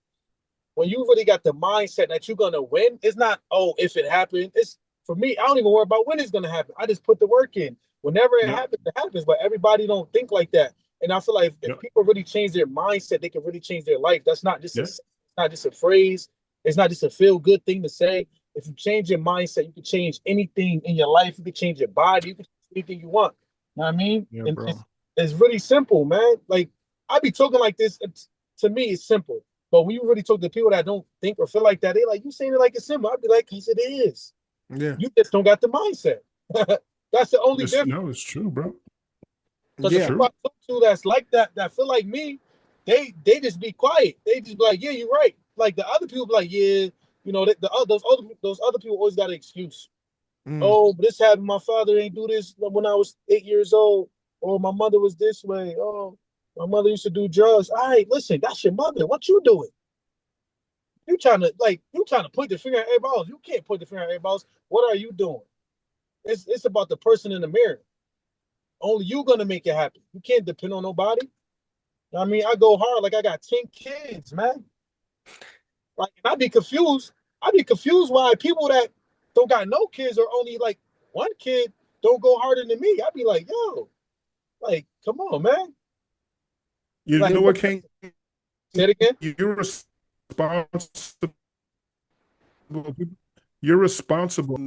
when you really got the mindset that you're gonna win, it's not, oh, if it happened. It's for me, I don't even worry about when it's gonna happen. I just put the work in. Whenever it Yep. happens, it happens. But everybody don't think like that. And I feel like if Yep. people really change their mindset, they can really change their life. That's not just Yeah. it's not just a phrase. It's not just a feel good thing to say. If you change your mindset, you can change anything in your life. You can change your body. You can change anything you want. You know what I mean? Yeah, And bro. it's really simple, man. Like I be talking like this. To me, it's simple. But when you really talk to people that don't think or feel like that, they like you saying it like it's simple. I'd be like, because it is. yeah. You just don't got the mindset. That's the only It's difference. no, it's true, bro. Because It's the Yeah. people I true. talk to that's like that, that feel like me, they just be quiet. They just be like, yeah, you're right. Like the other people be like, yeah, those other people always got an excuse. Mm. Oh, but this happened. My father ain't do this when I was 8 years old. Or my mother was this way. Oh, my mother used to do drugs. All right, listen, that's your mother. What you doing? You trying to point the finger at everybody else. You can't point the finger at everybody else. What are you doing? It's about the person in the mirror. Only you gonna make it happen. You can't depend on nobody. I mean, I go hard like I got 10 kids, man. Like and I be confused. I be confused why people that don't got no kids or only like one kid don't go harder than me. I be like, yo, like, come on, man. You Like, know what, King? say it again. You're responsible. You're responsible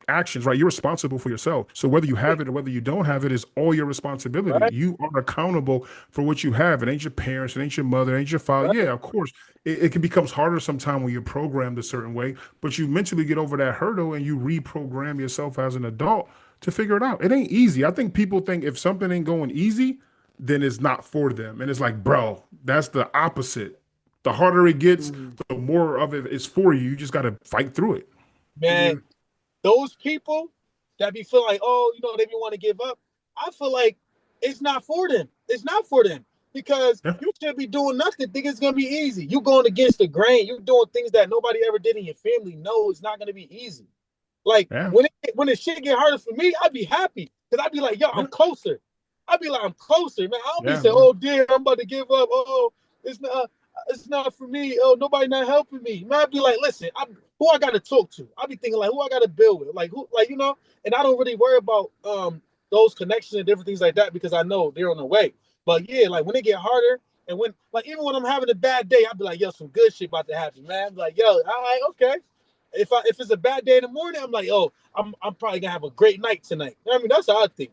actions, right? You're responsible for yourself. So whether you have it or whether you don't have it is all your responsibility. Right, You are accountable for what you have. It ain't your parents, it ain't your mother, it ain't your father. right. Yeah, of course. It can becomes harder sometimes when you're programmed a certain way, but you mentally get over that hurdle and you reprogram yourself as an adult to figure it out. It ain't easy. I think people think if something ain't going easy, then it's not for them. And it's like, bro, that's the opposite. The harder it gets, Mm. the more of it is for you. You just got to fight through it. Yeah. Man, those people that be feeling like, oh, they be want to give up. I feel like it's not for them. It's not for them because Yeah. you should be doing nothing. Think it's gonna be easy. You going against the grain. You doing things that nobody ever did in your family. No, it's not gonna be easy. Like Yeah. when the shit get harder for me, I'd be happy because I'd be like, yo, I'm Yeah. closer. I'd be like, I'm closer, man. I don't be Yeah, saying, bro. oh, dear, I'm about to give up. Oh, it's not. It's not for me. Oh, nobody not helping me. Man, I'd be like, listen, who I got to talk to. I be thinking like, who I got to build with, like who, like and I don't really worry about those connections and different things like that because I know they're on the way. But yeah, like when it get harder and when like even when I'm having a bad day, I'd be like, yo, some good shit about to happen, man. I'm like, yo, all right, okay. If it's a bad day in the morning, I'm like, oh, I'm probably gonna have a great night tonight. I mean, that's how I think.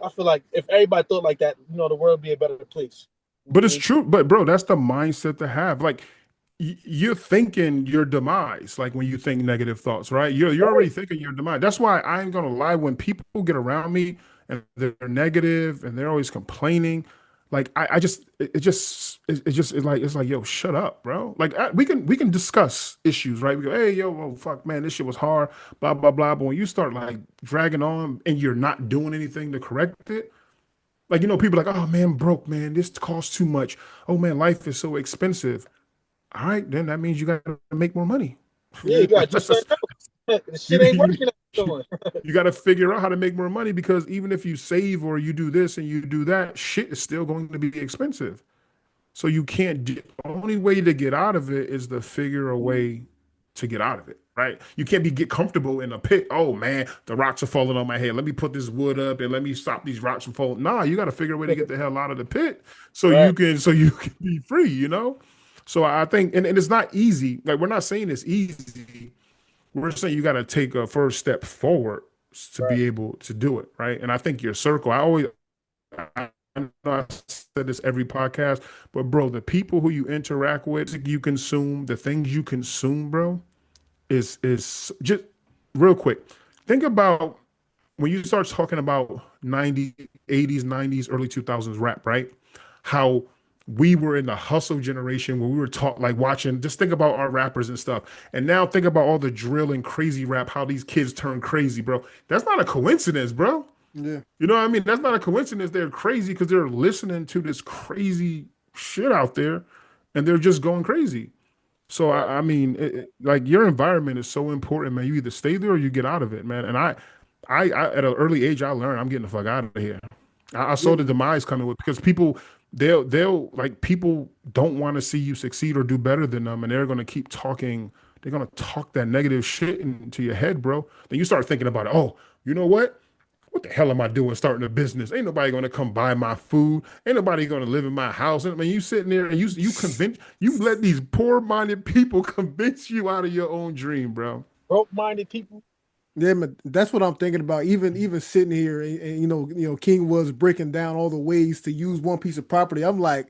I feel like if everybody thought like that, the world would be a better place. You know But what I it's mean? true. But bro, that's the mindset to have. Like you're thinking your demise, like when you think negative thoughts, right? You're Right. already thinking your demise. That's why I ain't gonna lie. When people get around me and they're negative and they're always complaining, like I just it's like yo, shut up, bro. Like we can discuss issues, right? We go, hey yo, oh fuck, man, this shit was hard, blah blah blah. But when you start like dragging on and you're not doing anything to correct it, Like, people are like, oh man, broke, man, this costs too much. Oh man, life is so expensive. All right, then that means you got to make more money. Yeah, you gotta Like do that's just, something else. The you shit ain't you working. Out doing. you got to figure out how to make more money because even if you save or you do this and you do that, shit is still going to be expensive. So you can't. The only way to get out of it is to figure a way to get out of it, right? You can't get comfortable in a pit. Oh man, the rocks are falling on my head. Let me put this wood up and let me stop these rocks from falling. Nah, you got to figure a way to get the hell out of the pit Right, so you can be free. So I think, and it's not easy. Like we're not saying it's easy. We're saying you got to take a first step forward to right. be able to do it, right? And I think your circle. I know I said this every podcast, but bro, the people who you interact with, you consume, the things you consume, bro, is just real quick. Think about when you start talking about 90s, 80s, 90s, early 2000s rap, right? How we were in the hustle generation where we were taught like watching, just think about our rappers and stuff. And now think about all the drill and crazy rap, how these kids turn crazy, bro. That's not a coincidence, bro. Yeah. You know what I mean? That's not a coincidence. They're crazy because they're listening to this crazy shit out there and they're just going crazy. So Right. I mean, like your environment is so important, man. You either stay there or you get out of it, man. And I at an early age, I learned I'm getting the fuck out of here. I Yeah, saw the demise coming with because people they'll like people don't want to see you succeed or do better than them, and they're gonna keep talking. They're gonna talk that negative shit into your head, bro. Then you start thinking about it. Oh, you know what? What the hell am I doing starting a business? Ain't nobody gonna come buy my food. Ain't nobody gonna live in my house. I mean, you sitting there and you let these poor minded people convince you out of your own dream, bro. Broke minded people. yeah, man, that's what I'm thinking about. Even sitting here, and King was breaking down all the ways to use one piece of property. I'm like,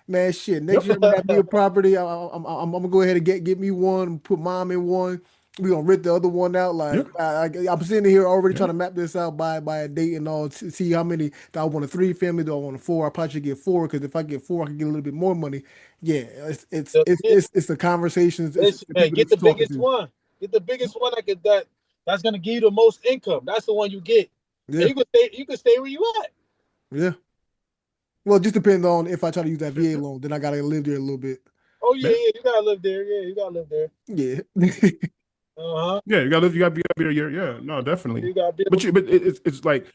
man, shit. Next year I'm gonna have me a property. I'm gonna go ahead and get me one. Put mom in one. We gonna rent the other one out. Yeah, Like I'm sitting here already yeah, trying to map this out by a date and all to see how many. Do I want a three family? Do I want a four? I probably should get four because if I get four, I can get a little bit more money. Yeah, Yeah, it's the conversations. It's listen, the man, people get that the you're talking biggest to. one. Get the biggest one that's gonna give you the most income. That's the one you get. And Yeah, you can stay where you at. yeah. Well, it just depends on if I try to use that VA loan, then I gotta live there a little bit. Oh yeah, yeah. yeah, you gotta live there. Yeah, you gotta live there. Yeah. Uh-huh. Yeah, you gotta live. You gotta be there. Yeah, no, definitely. You gotta be able But to. it's like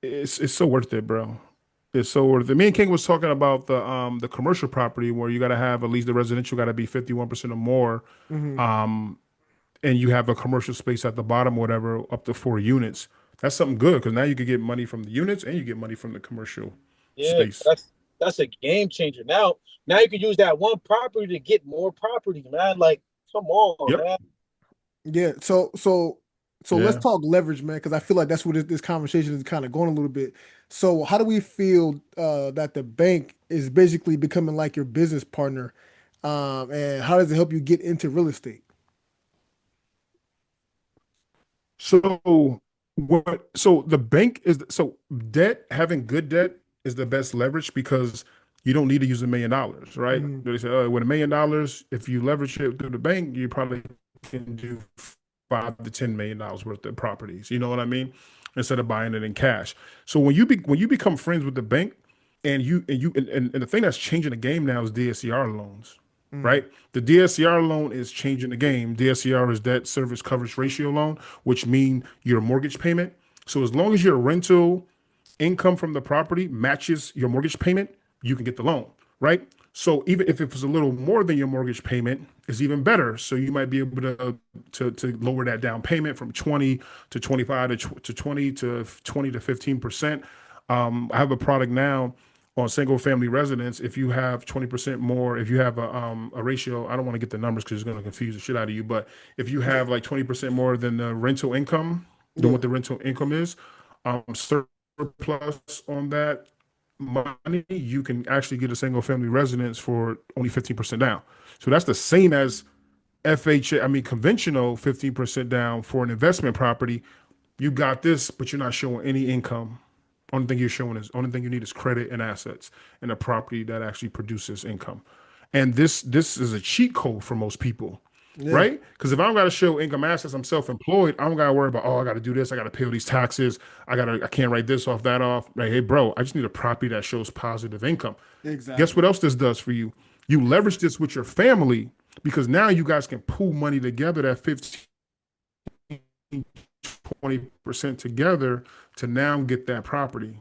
it's so worth it, bro. It's so worth it. Me and King was talking about the commercial property where you gotta have at least the residential gotta be 51% or more. hmm Um, and you have a commercial space at the bottom, whatever, up to 4 units. That's something good because now you could get money from the units and you get money from the commercial Yeah, space. that's a game changer. Now you can use that one property to get more property, man. Like, come on, Yep. man. Yeah. So let's Yeah. talk leverage, man, because I feel like that's where this conversation is kind of going a little bit. So how do we feel that the bank is basically becoming like your business partner? And how does it help you get into real estate? So so the bank is so debt, having good debt is the best leverage because you don't need to use $1 million, right? hmm They say, with $1 million, if you leverage it through the bank, you probably can do $5 to $10 million worth of properties. You know what I mean? Instead of buying it in cash. So when you become friends with the bank and the thing that's changing the game now is DSCR loans, hmm right? The DSCR loan is changing the game. DSCR is debt service coverage ratio loan, which mean your mortgage payment. So as long as your rental income from the property matches your mortgage payment, you can get the loan, right? So even if it was a little more than your mortgage payment, is even better. So you might be able to lower that down payment from 20 to 25 to 20 to 20 to 15%. I have a product now on single family residence. If you have 20% more, if you have a ratio, I don't want to get the numbers because it's going to confuse the shit out of you. But if you have like 20% more than the rental income, than Yeah. what the rental income is, surplus on that money, you can actually get a single family residence for only 15% down. So that's the same as FHA, I mean, conventional 15% down for an investment property. You got this, but you're not showing any income. Only thing you need is credit and assets and a property that actually produces income. And this is a cheat code for most people Yeah. right? Because if I don't got to show income assets, I'm self-employed. I don't got to worry about, oh, I got to do this. I got to pay all these taxes. I can't write this off, that off. Like, hey, bro, I just need a property that shows positive income. Guess Exactly. what else this does for you? You leverage this with your family because now you guys can pool money together, that 15, 20% together to now get that property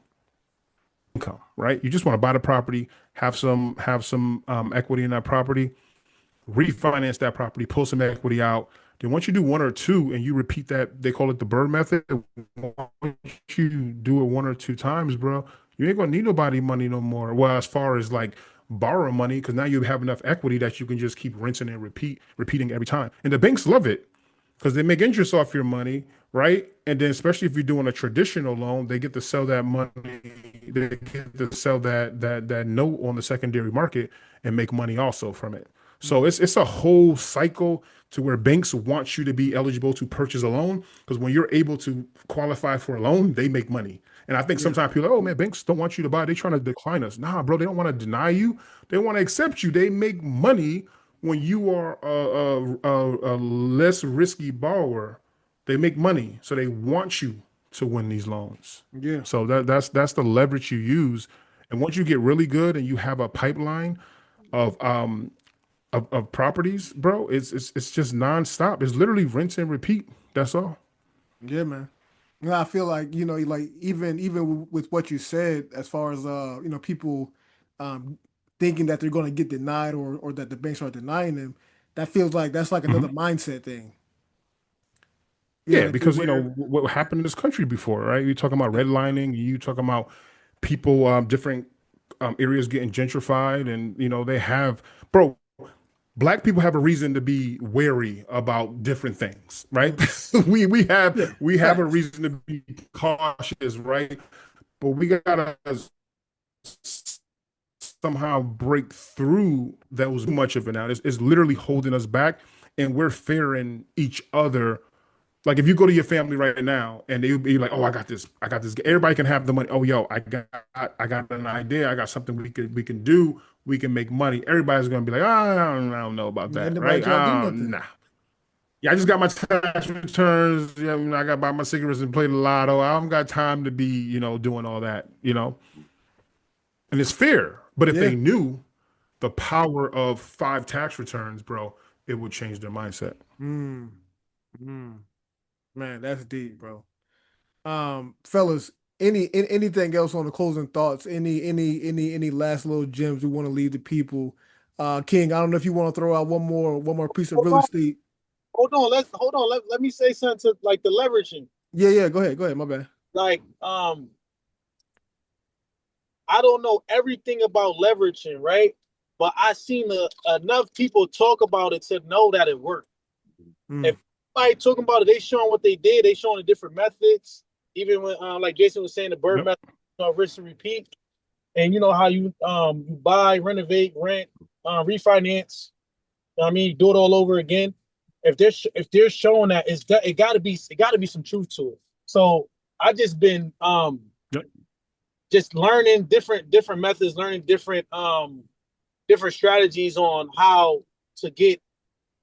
income, right? You just want to buy the property, have some equity in that property, refinance that property, pull some equity out. Then once you do one or two and you repeat that, they call it the Bird method. Once you do it one or two times, bro, you ain't gonna need nobody money no more. Well, as far as like borrow money, because now you have enough equity that you can just keep rinsing and repeating every time. And the banks love it because they make interest off your money, right? And then especially if you're doing a traditional loan, they get to sell that money, they get to sell that note on the secondary market and make money also from it. So Mm. it's a whole cycle to where banks want you to be eligible to purchase a loan because when you're able to qualify for a loan, they make money. And I think Yeah. sometimes people are, oh man, banks don't want you to buy. They're trying to decline us. Nah, bro, they don't want to deny you. They want to accept you. They make money when you are a less risky borrower. They make money. So they want you to win these loans. Yeah. So that's the leverage you use. And once you get really good and you have a pipeline of of properties, bro, it's just nonstop. It's literally rinse and repeat. That's all. Yeah, man. You know, I feel like, like even with what you said, as far as people um thinking that they're gonna get denied or that the banks are denying them, that feels like that's like another Mhm. mindset thing. Yeah, That they because wear. what happened in this country before, right? You talking about redlining, you talking about people, different areas getting gentrified, and they have, bro. Black people have a reason to be wary about different things, right? Mhm. we Yeah, have a facts. reason to be cautious, right? But we gotta somehow break through that was much of it now. It's literally holding us back, and we're fearing each other. Like if you go to your family right now and they be like, "Oh, I got this." Everybody can have the money. Oh, yo, I got an idea. I got something we can do. We can make money. Everybody's gonna be like, I don't know about Ain't that, nobody right? trying to do nothing. Nah. Yeah, I just got my tax returns. Yeah, I got to buy my cigarettes and play the lotto. I don't got time to be, doing all that. And it's fair. But if Yeah. they knew the power of 5 tax returns, bro, it would change their mindset. Mm. Mm. Man, that's deep, bro. Fellas, anything else on the closing thoughts? Any last little gems we want to leave the people? King, I don't know if you want to throw out one more piece of Hold real on, estate. hold on. Let's hold on. Let me say something to like the leveraging. Yeah, yeah, go ahead, my bad. Like, I don't know everything about leveraging, right? But I seen enough people talk about it to know that it worked. If Mm, somebody talking about it, they showing what they did. They showing the different methods. Even when, like Jason was saying, the bird Yep. method, rinse and repeat, and you know how you buy, renovate, rent, refinance. You know what I mean, do it all over again. If they're showing that, it got to be some truth to it. So I just been Yep. just learning different methods, learning different strategies on how to get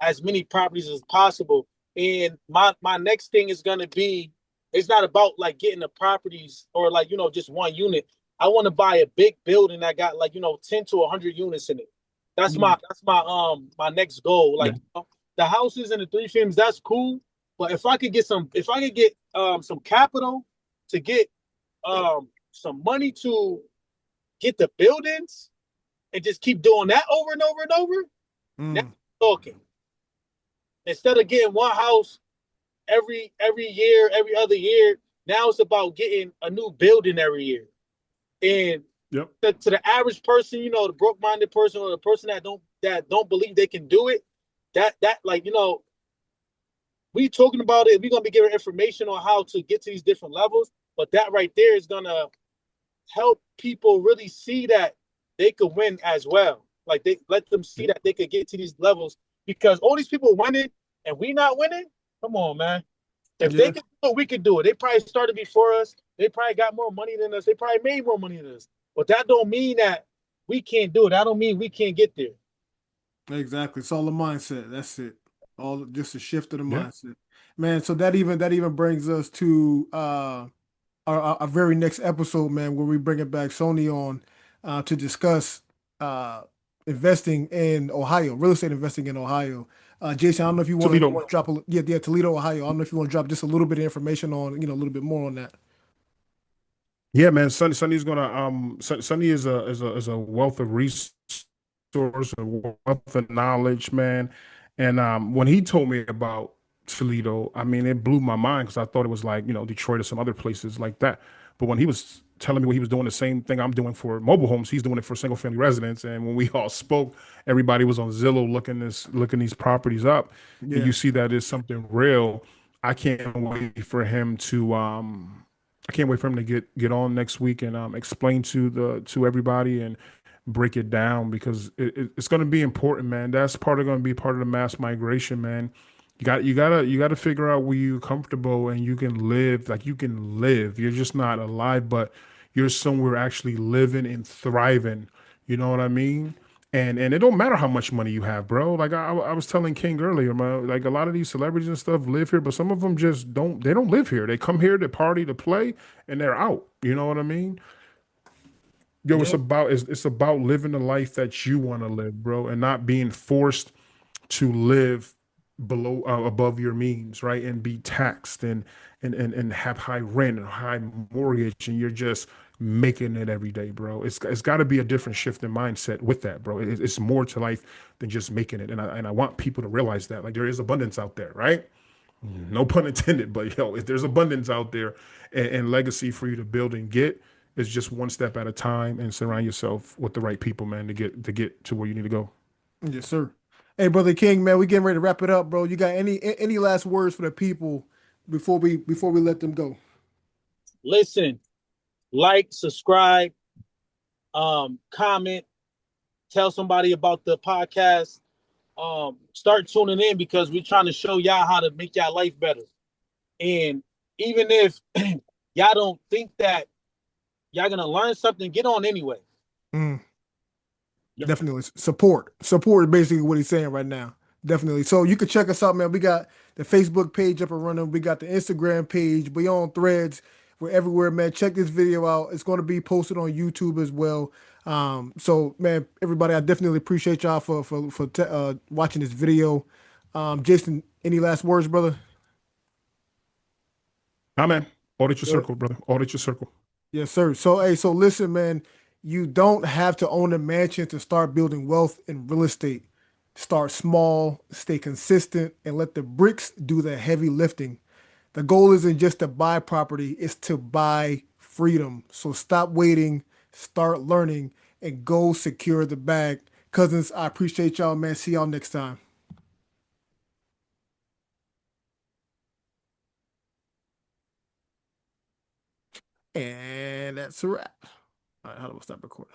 as many properties as possible. And my next thing is gonna be, it's not about like getting the properties or like just one unit. I want to buy a big building that got like 10 to 100 units in it. That's my mm, that's my next goal. Yeah. Like the houses and the three families, that's cool. But if I could get some capital to get some money to get the buildings and just keep doing that over and over and over, now mm. we're talking. Instead of getting one house every year, every other year, now it's about getting a new building every year. And Yep. to the average person, the broke-minded person or the person that don't believe they can do it, that like we talking about it. We're gonna be giving information on how to get to these different levels, but that right there is gonna help people really see that they could win as well. Like they let them see Yep. that they could get to these levels because all these people winning and we not winning. Come on, man. If they Yeah, could do it, we could do it. They probably started before us. They probably got more money than us. They probably made more money than us. But that don't mean that we can't do it. That don't mean we can't get there. exactly. It's all a mindset. That's it. All just a shift of the Yeah. mindset, man. So that even brings us to our very next episode, man, where we bring it back Sony on to discuss uh, investing in Ohio, real estate investing in Ohio. Jason, I don't know if you want to Toledo. drop yeah, Toledo, Ohio. I don't know if you want to drop just a little bit of information on, a little bit more on that. Yeah, man. Sonny's gonna Sonny is a wealth of resource, a wealth of knowledge, man. And when he told me about Toledo, I mean, it blew my mind because I thought it was like, Detroit or some other places like that. But when he was telling me what he was doing, the same thing I'm doing for mobile homes, he's doing it for single family residents. And when we all spoke, everybody was on Zillow looking these properties up, and Yeah, you see that is something real. I can't wait for him to I can't wait for him to get on next week and explain to everybody and break it down because it's going to be important, man. That's going to be part of the mass migration, man. You gotta figure out where you're comfortable and you can live, like you can live. You're just not alive, but you're somewhere actually living and thriving. You know what I mean? And it don't matter how much money you have, bro. Like I was telling King earlier, man, like a lot of these celebrities and stuff live here, but some of them just don't. They don't live here. They come here to party, to play, and they're out. You know what I mean? Yo, yeah, it's about living the life that you want to live, bro, and not being forced to live below above your means, right? And be taxed and have high rent and high mortgage, and you're just making it every day, bro. It's got to be a different shift in mindset with that, bro. It's more to life than just making it, and I want people to realize that, like, there is abundance out there, right? No pun intended, but yo, if there's abundance out there and legacy for you to build and get, it's just one step at a time, and surround yourself with the right people, man, to get to where you need to go. yes, sir. Hey, brother King, man, we getting ready to wrap it up, bro. You got any last words for the people before we let them go? Listen, like, subscribe, comment, tell somebody about the podcast. Start tuning in because we're trying to show y'all how to make y'all life better. And even if y'all don't think that y'all gonna learn something, get on anyway. Mm. Yeah. Definitely support is basically what he's saying right now. Definitely. So you can check us out, man. We got the Facebook page up and running. We got the Instagram page. We on Threads. We're everywhere, man. Check this video out. It's going to be posted on YouTube as well. So man, everybody, I definitely appreciate y'all for watching this video. Jason, any last words, brother? Nah, man. Audit your circle, brother. Audit your circle. Yes, sir. So, hey, so listen, man, you don't have to own a mansion to start building wealth in real estate. Start small, stay consistent, and let the bricks do the heavy lifting. The goal isn't just to buy property, it's to buy freedom. So stop waiting, start learning, and go secure the bag. Cousins, I appreciate y'all, man. See y'all next time. And that's a wrap. All right, how do I stop recording?